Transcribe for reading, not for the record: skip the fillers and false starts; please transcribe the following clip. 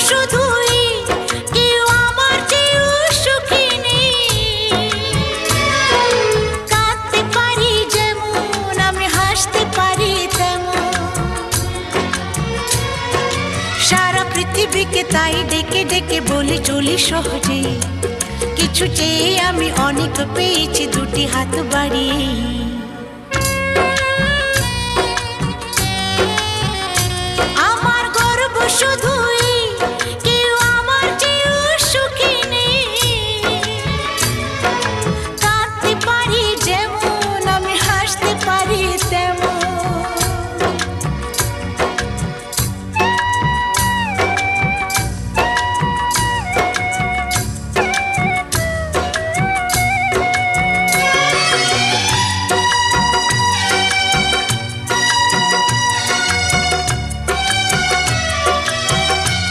শুধুই, কেউ আমার চেয়েও সুখী নেই। কাঁদতে পারি যেমন, আমি হাসতে পারি তেমন। সারা পৃথিবীকে তাই ডেকে ডেকে বলি চলি সহজে, কিছু চেয়ে আমি অনেক পেয়েছি দুটি হাত বাড়িয়ে।